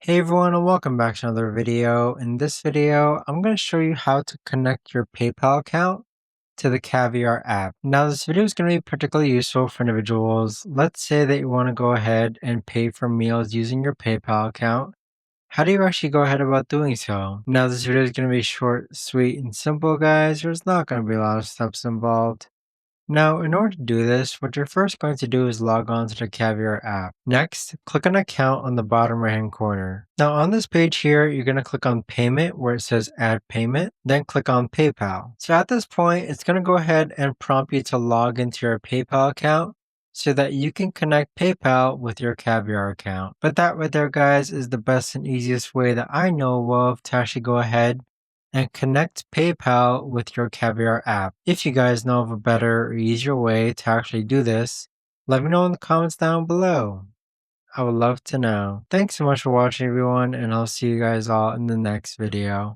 Hey everyone and welcome back to another video. In this video, I'm going to show you how to connect your PayPal account to the Caviar app. Now this video is going to be particularly useful for individuals. Let's say that you want to go ahead and pay for meals using your PayPal account. How do you actually go ahead about doing so? Now this video is going to be short, sweet, and simple guys. There's not going to be a lot of steps involved. Now, in order to do this, what you're first going to do is log on to the Caviar app. Next, click on Account on the bottom right hand corner. Now on this page here, you're going to click on Payment where it says Add Payment, then click on PayPal. So at this point, it's going to go ahead and prompt you to log into your PayPal account so that you can connect PayPal with your Caviar account. But that right there, guys, is the best and easiest way that I know of to actually go ahead and connect PayPal with your Caviar app. If you guys know of a better or easier way to actually do this, let me know in the comments down below. I would love to know. Thanks so much for watching everyone, and I'll see you guys all in the next video.